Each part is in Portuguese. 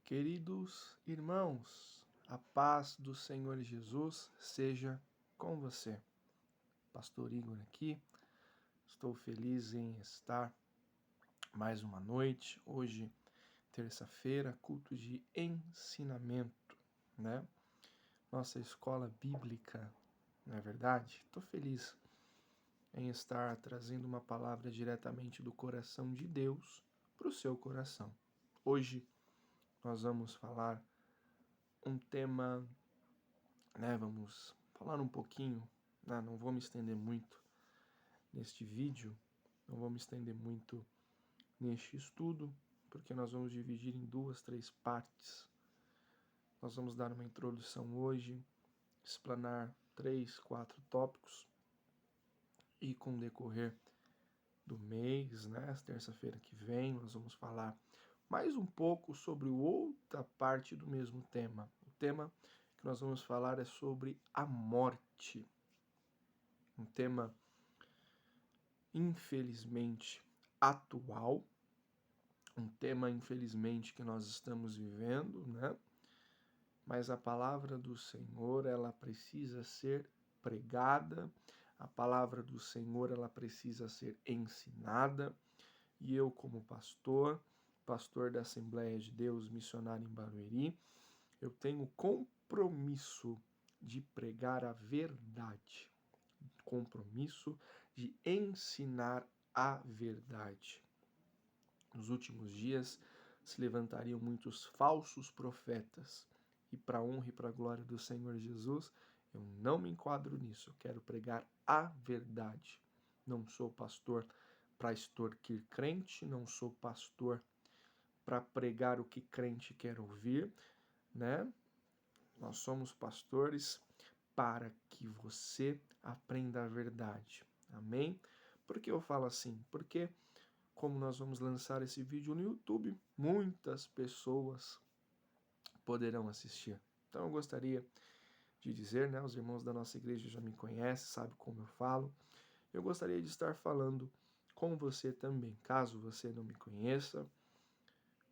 Queridos irmãos, a paz do Senhor Jesus seja com você. Pastor Igor aqui, estou feliz em estar mais uma noite, hoje, terça-feira, culto de ensinamento, né? Nossa escola bíblica, não é verdade? Estou feliz em estar trazendo uma palavra diretamente do coração de Deus para o seu coração. Hoje nós vamos falar um tema, vamos falar um pouquinho, não vou me estender muito neste vídeo, não vou me estender muito neste estudo, porque nós vamos dividir em 2, 3 partes. Nós vamos dar uma introdução hoje, explanar 3, 4 tópicos, e com o decorrer do mês, terça-feira que vem, nós vamos falar mais um pouco sobre outra parte do mesmo tema. O tema que nós vamos falar é sobre a morte. Um tema, infelizmente, atual. Um tema, infelizmente, que nós estamos vivendo, Mas a palavra do Senhor, ela precisa ser pregada. A palavra do Senhor, ela precisa ser ensinada. E eu, como pastor da Assembleia de Deus Missionário em Barueri, eu tenho compromisso de pregar a verdade, compromisso de ensinar a verdade. Nos últimos dias se levantariam muitos falsos profetas, e para a honra e para a glória do Senhor Jesus, eu não me enquadro nisso, eu quero pregar a verdade. Não sou pastor para extorquir crente, não sou pastor para pregar o que crente quer ouvir, Nós somos pastores para que você aprenda a verdade. Amém? Por que eu falo assim? Porque, como nós vamos lançar esse vídeo no YouTube, muitas pessoas poderão assistir. Então eu gostaria de dizer, os irmãos da nossa igreja já me conhecem, sabem como eu falo. Eu gostaria de estar falando com você também. Caso você não me conheça,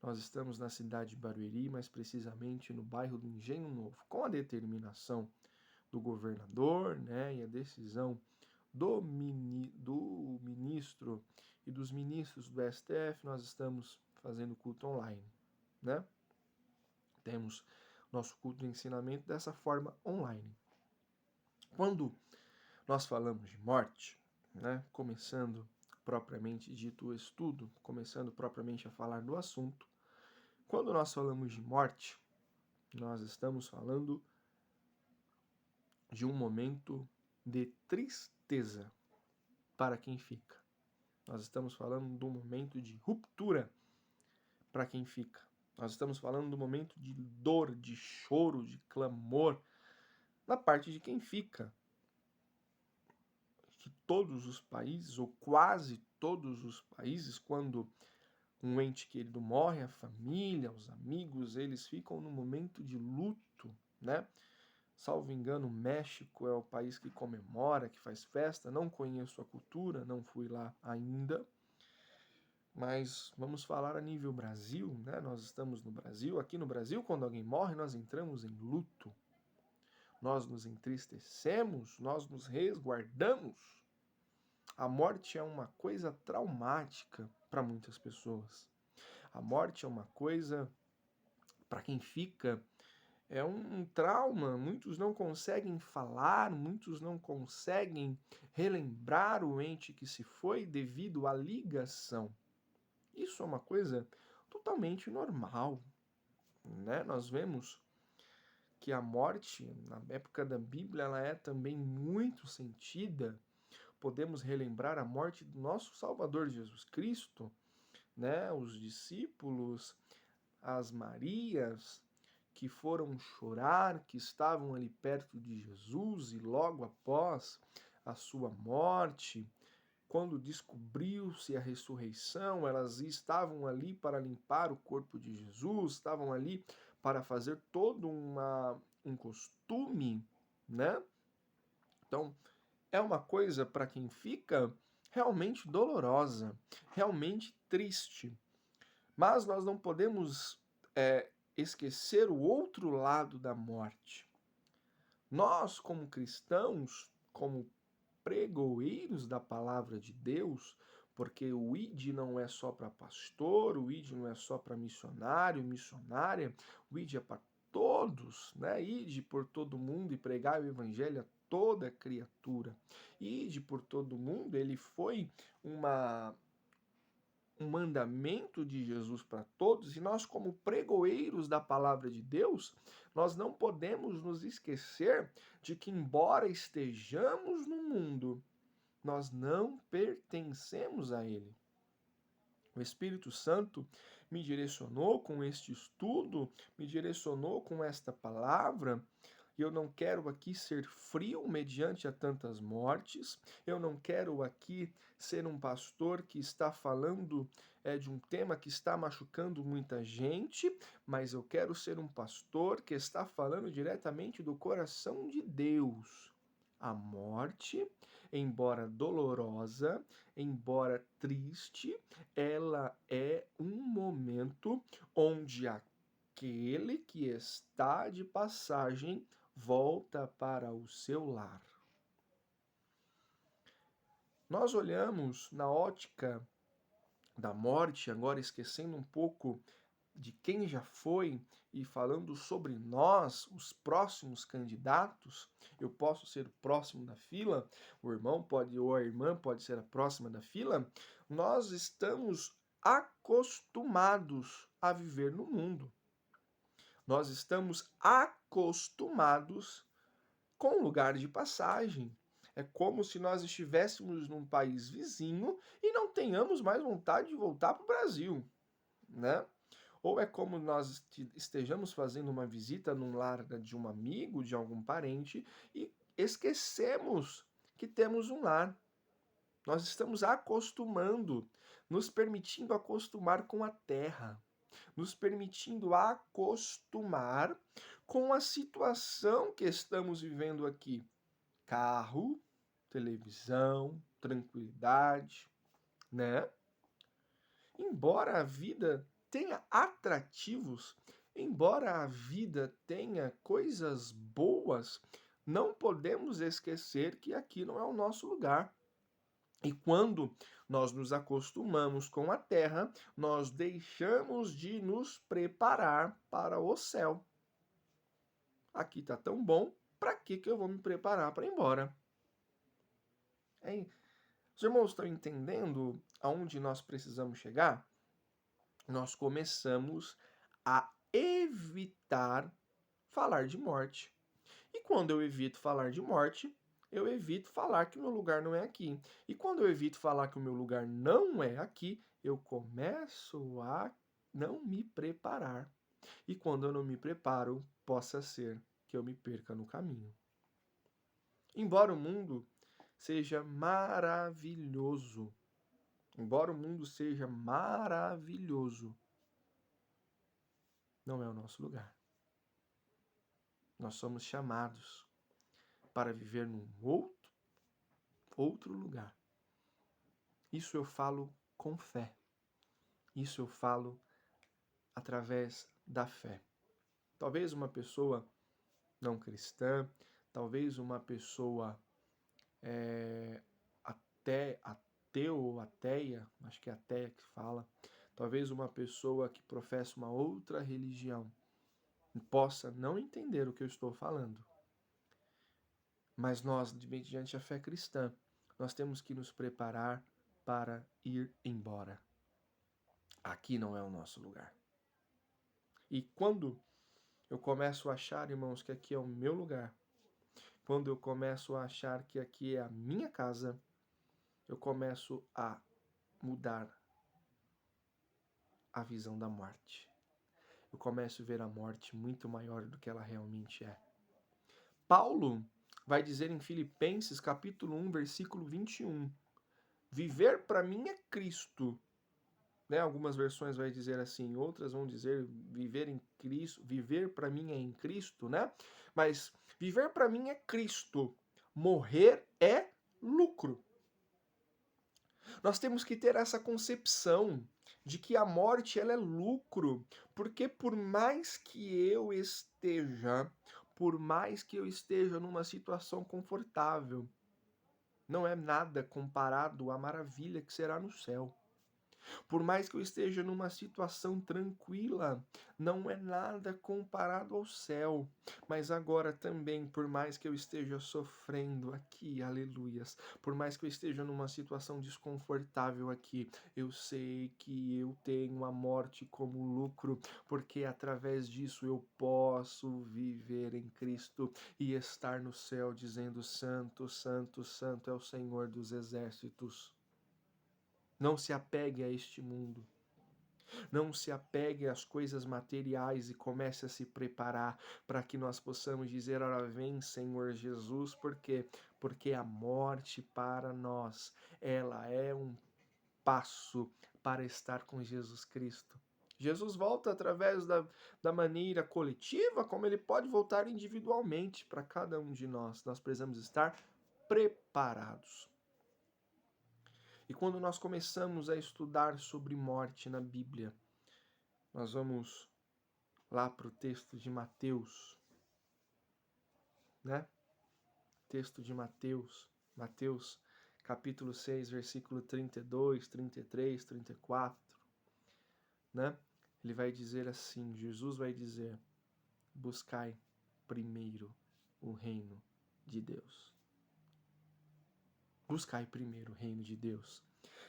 nós estamos na cidade de Barueri, mais precisamente no bairro do Engenho Novo. Com a determinação do governador, e a decisão do ministro e dos ministros do STF, nós estamos fazendo culto online, Temos nosso culto de ensinamento dessa forma online. Quando nós falamos de morte, começando propriamente dito o estudo, começando propriamente a falar do assunto, quando nós falamos de morte, nós estamos falando de um momento de tristeza para quem fica. Nós estamos falando de um momento de ruptura para quem fica. Nós estamos falando de um momento de dor, de choro, de clamor na parte de quem fica. Que todos os países, ou quase todos os países, quando um ente querido morre, a família, os amigos, eles ficam num momento de luto, Salvo engano, o México é o país que comemora, que faz festa. Não conheço a cultura, não fui lá ainda. Mas vamos falar a nível Brasil, Nós estamos no Brasil. Aqui no Brasil, quando alguém morre, nós entramos em luto. Nós nos entristecemos, nós nos resguardamos. A morte é uma coisa traumática para muitas pessoas. A morte é uma coisa, para quem fica, é um trauma. Muitos não conseguem falar, muitos não conseguem relembrar o ente que se foi devido à ligação. Isso é uma coisa totalmente normal, Nós vemos que a morte, na época da Bíblia, ela é também muito sentida. Podemos relembrar a morte do nosso Salvador Jesus Cristo, Os discípulos, as Marias, que foram chorar, que estavam ali perto de Jesus, e logo após a sua morte, quando descobriu-se a ressurreição, elas estavam ali para limpar o corpo de Jesus, estavam ali para fazer todo um costume, Então, é uma coisa para quem fica realmente dolorosa, realmente triste. Mas nós não podemos esquecer o outro lado da morte. Nós, como cristãos, como pregoeiros da palavra de Deus, porque o ID não é só para pastor, o ID não é só para missionário, missionária, o ID é para todos, né? Ide por todo mundo e pregar o evangelho a toda criatura. Ide por todo mundo, ele foi um mandamento de Jesus para todos, e nós, como pregoeiros da palavra de Deus, nós não podemos nos esquecer de que, embora estejamos no mundo, nós não pertencemos a ele. O Espírito Santo me direcionou com este estudo, me direcionou com esta palavra. E eu não quero aqui ser frio mediante a tantas mortes, eu não quero aqui ser um pastor que está falando de um tema que está machucando muita gente, mas eu quero ser um pastor que está falando diretamente do coração de Deus. A morte, embora dolorosa, embora triste, ela é um momento onde aquele que está de passagem volta para o seu lar. Nós olhamos na ótica da morte, agora esquecendo um pouco de quem já foi e falando sobre nós, os próximos candidatos. Eu posso ser o próximo da fila, o irmão pode ou a irmã pode ser a próxima da fila. Nós estamos acostumados a viver no mundo. Nós estamos acostumados com lugar de passagem. É como se nós estivéssemos num país vizinho e não tenhamos mais vontade de voltar para o Brasil, né? Ou é como nós estejamos fazendo uma visita num lar de um amigo, de algum parente, e esquecemos que temos um lar. Nós estamos acostumando, nos permitindo acostumar com a terra, nos permitindo acostumar com a situação que estamos vivendo aqui. Carro, televisão, tranquilidade, né? Embora a vida tenha atrativos, embora a vida tenha coisas boas, não podemos esquecer que aqui não é o nosso lugar. E quando nós nos acostumamos com a terra, nós deixamos de nos preparar para o céu. Aqui está tão bom, para que eu vou me preparar para ir embora? Hein? Os irmãos estão entendendo aonde nós precisamos chegar? Nós começamos a evitar falar de morte. E quando eu evito falar de morte, eu evito falar que o meu lugar não é aqui. E quando eu evito falar que o meu lugar não é aqui, eu começo a não me preparar. E quando eu não me preparo, possa ser que eu me perca no caminho. Embora o mundo seja maravilhoso, não é o nosso lugar. Nós somos chamados para viver num outro lugar. Isso eu falo com fé. Isso eu falo através da fé. Talvez uma pessoa não cristã, talvez uma pessoa até ateu ou ateia, acho que é ateia que fala, talvez uma pessoa que professa uma outra religião possa não entender o que eu estou falando. Mas nós, mediante a fé cristã, nós temos que nos preparar para ir embora. Aqui não é o nosso lugar. E quando eu começo a achar, irmãos, que aqui é o meu lugar, quando eu começo a achar que aqui é a minha casa, eu começo a mudar a visão da morte. Eu começo a ver a morte muito maior do que ela realmente é. Paulo vai dizer em Filipenses, capítulo 1, versículo 21, viver para mim é Cristo. Né? Algumas versões vai dizer assim, outras vão dizer viver em Cristo, viver para mim é em Cristo, né? Mas viver para mim é Cristo, morrer é lucro. Nós temos que ter essa concepção de que a morte ela é lucro, porque por mais que eu esteja numa situação confortável, não é nada comparado à maravilha que será no céu. Por mais que eu esteja numa situação tranquila, não é nada comparado ao céu. Mas agora também, por mais que eu esteja sofrendo aqui, aleluias, por mais que eu esteja numa situação desconfortável aqui, eu sei que eu tenho a morte como lucro, porque através disso eu posso viver em Cristo e estar no céu dizendo: Santo, Santo, Santo é o Senhor dos exércitos. Não se apegue a este mundo. Não se apegue às coisas materiais e comece a se preparar para que nós possamos dizer: ora vem, Senhor Jesus, por quê? Porque a morte para nós, ela é um passo para estar com Jesus Cristo. Jesus volta através da maneira coletiva, como ele pode voltar individualmente para cada um de nós. Nós precisamos estar preparados. E quando nós começamos a estudar sobre morte na Bíblia, nós vamos lá para o texto de Mateus, né? Texto de Mateus, Mateus capítulo 6, versículo 32, 33, 34, né? Ele vai dizer assim, Jesus vai dizer: buscai primeiro o reino de Deus. Buscai primeiro o reino de Deus.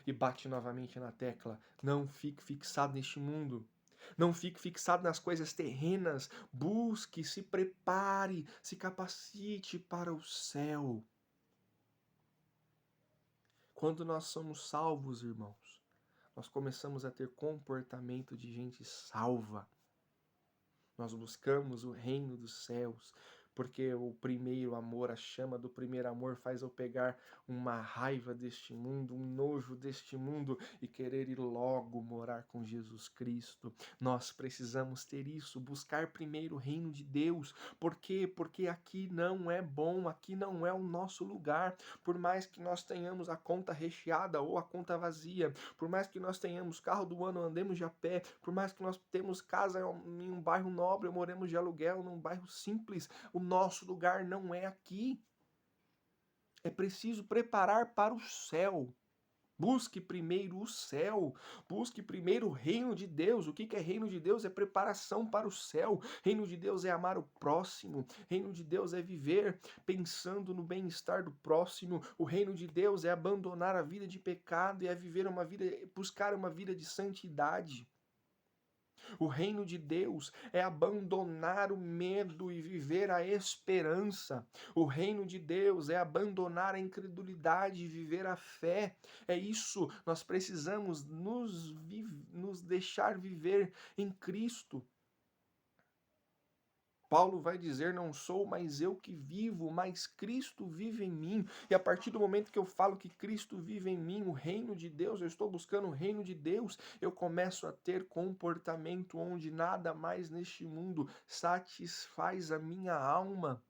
E bate novamente na tecla: não fique fixado neste mundo. Não fique fixado nas coisas terrenas. Busque, se prepare, se capacite para o céu. Quando nós somos salvos, irmãos, nós começamos a ter comportamento de gente salva. Nós buscamos o reino dos céus, porque o primeiro amor, a chama do primeiro amor faz eu pegar uma raiva deste mundo, um nojo deste mundo e querer ir logo morar com Jesus Cristo. Nós precisamos ter isso, buscar primeiro o reino de Deus. Por quê? Porque aqui não é bom, aqui não é o nosso lugar. Por mais que nós tenhamos a conta recheada ou a conta vazia, por mais que nós tenhamos carro do ano, andemos de a pé, por mais que nós temos casa em um bairro nobre, moremos de aluguel num bairro simples, o nosso lugar não é aqui. É preciso preparar para o céu. Busque primeiro o céu, busque primeiro o reino de Deus. O que é reino de Deus? É preparação para o céu. Reino de Deus é amar o próximo. Reino de Deus é viver pensando no bem-estar do próximo. O reino de Deus é abandonar a vida de pecado e é viver uma vida, buscar uma vida de santidade. O reino de Deus é abandonar o medo e viver a esperança. O reino de Deus é abandonar a incredulidade e viver a fé. É isso, nós precisamos nos deixar viver em Cristo. Paulo vai dizer: não sou mais eu que vivo, mas Cristo vive em mim. E a partir do momento que eu falo que Cristo vive em mim, o reino de Deus, eu estou buscando o reino de Deus, eu começo a ter comportamento onde nada mais neste mundo satisfaz a minha alma.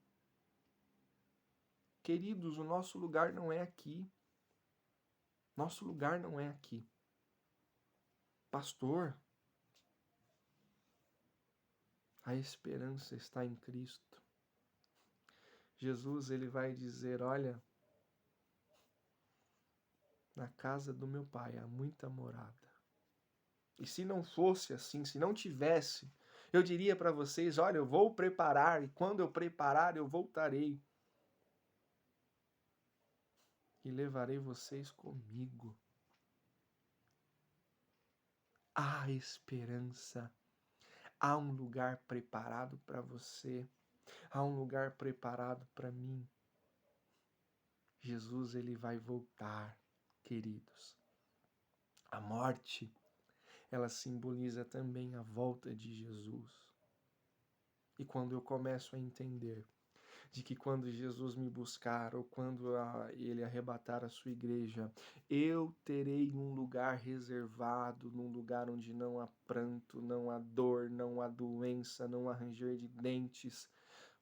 Queridos, o nosso lugar não é aqui. Nosso lugar não é aqui. Pastor, a esperança está em Cristo. Jesus, ele vai dizer: olha, na casa do meu pai há muita morada. E se não fosse assim, se não tivesse, eu diria para vocês: olha, eu vou preparar, e quando eu preparar, eu voltarei. E levarei vocês comigo. Há esperança. Há um lugar preparado para você. Há um lugar preparado para mim. Jesus, ele vai voltar, queridos. A morte, ela simboliza também a volta de Jesus. E quando eu começo a entender de que quando Jesus me buscar ou quando ele arrebatar a sua igreja, eu terei um lugar reservado, num lugar onde não há pranto, não há dor, não há doença, não há ranger de dentes.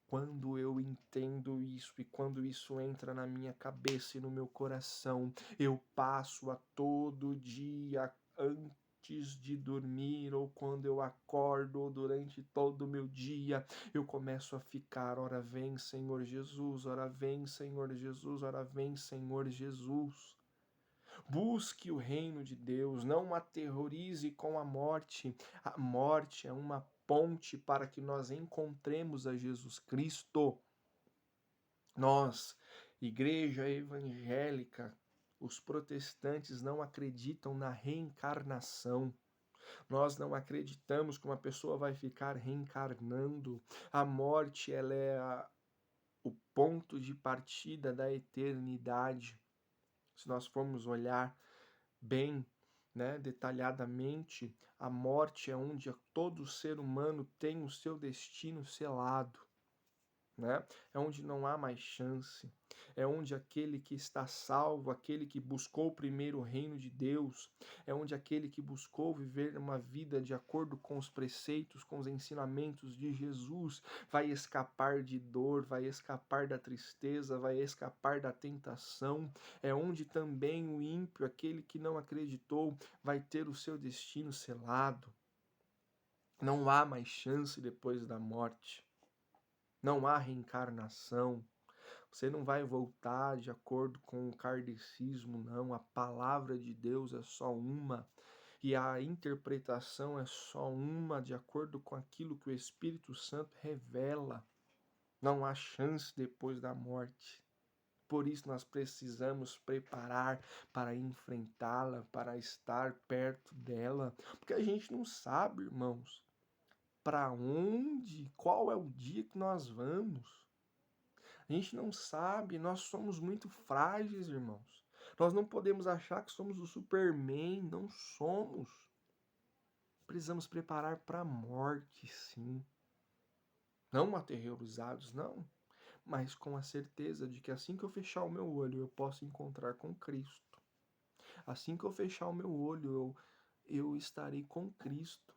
Quando eu entendo isso e quando isso entra na minha cabeça e no meu coração, eu passo a todo dia antes de dormir, ou quando eu acordo, ou durante todo o meu dia, eu começo a ficar, ora vem, Senhor Jesus, ora vem, Senhor Jesus, ora vem, Senhor Jesus. Busque o reino de Deus, não aterrorize com a morte. A morte é uma ponte para que nós encontremos a Jesus Cristo. Nós, igreja evangélica, os protestantes não acreditam na reencarnação. Nós não acreditamos que uma pessoa vai ficar reencarnando. A morte, ela é o ponto de partida da eternidade. Se nós formos olhar bem, né, detalhadamente, a morte é onde todo ser humano tem o seu destino selado, né? É onde não há mais chance. É onde aquele que está salvo, aquele que buscou primeiro o reino de Deus, é onde aquele que buscou viver uma vida de acordo com os preceitos, com os ensinamentos de Jesus, vai escapar de dor, vai escapar da tristeza, vai escapar da tentação. É onde também o ímpio, aquele que não acreditou, vai ter o seu destino selado. Não há mais chance depois da morte. Não há reencarnação. Você não vai voltar de acordo com o kardecismo, não. A palavra de Deus é só uma. E a interpretação é só uma, de acordo com aquilo que o Espírito Santo revela. Não há chance depois da morte. Por isso nós precisamos preparar para enfrentá-la, para estar perto dela. Porque a gente não sabe, irmãos, para onde, qual é o dia que nós vamos. A gente não sabe, nós somos muito frágeis, irmãos. Nós não podemos achar que somos o Superman, não somos. Precisamos preparar para a morte, sim. Não aterrorizados, não, mas com a certeza de que assim que eu fechar o meu olho, eu posso encontrar com Cristo. Assim que eu fechar o meu olho, eu estarei com Cristo.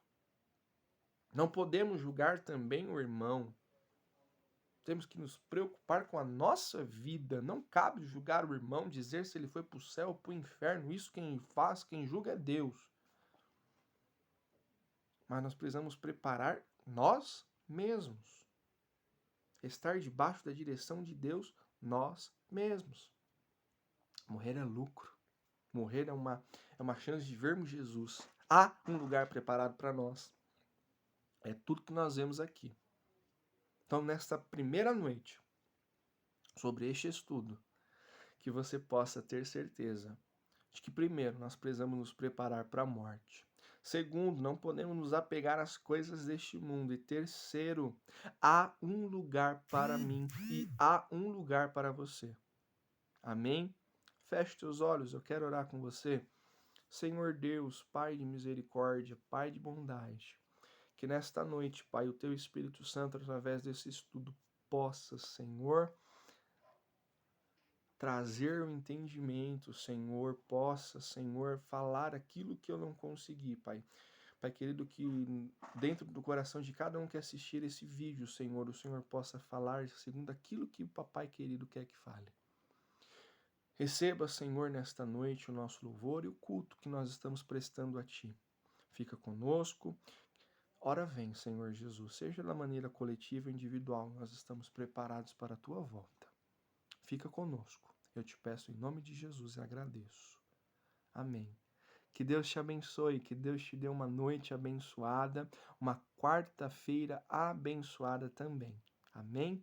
Não podemos julgar também o irmão. Temos que nos preocupar com a nossa vida. Não cabe julgar o irmão, dizer se ele foi para o céu ou para o inferno. Isso quem faz, quem julga é Deus. Mas nós precisamos preparar nós mesmos. Estar debaixo da direção de Deus, nós mesmos. Morrer é lucro. Morrer é uma chance de vermos Jesus. Há um lugar preparado para nós. É tudo que nós vemos aqui. Então, nesta primeira noite, sobre este estudo, que você possa ter certeza de que, primeiro, nós precisamos nos preparar para a morte. Segundo, não podemos nos apegar às coisas deste mundo. E terceiro, há um lugar para mim e há um lugar para você. Amém? Feche teus olhos, eu quero orar com você. Senhor Deus, Pai de misericórdia, Pai de bondade, que nesta noite, Pai, o Teu Espírito Santo, através desse estudo, possa, Senhor, trazer o entendimento, Senhor, possa, Senhor, falar aquilo que eu não consegui, Pai. Pai querido, que dentro do coração de cada um que assistir esse vídeo, Senhor, o Senhor possa falar segundo aquilo que o Papai querido quer que fale. Receba, Senhor, nesta noite o nosso louvor e o culto que nós estamos prestando a Ti. Fica conosco. Ora vem, Senhor Jesus, seja da maneira coletiva ou individual, nós estamos preparados para a Tua volta. Fica conosco. Eu te peço em nome de Jesus e agradeço. Amém. Que Deus te abençoe, que Deus te dê uma noite abençoada, uma quarta-feira abençoada também. Amém?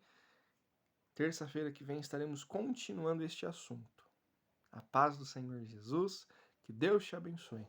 Terça-feira que vem estaremos continuando este assunto. A paz do Senhor Jesus, que Deus te abençoe.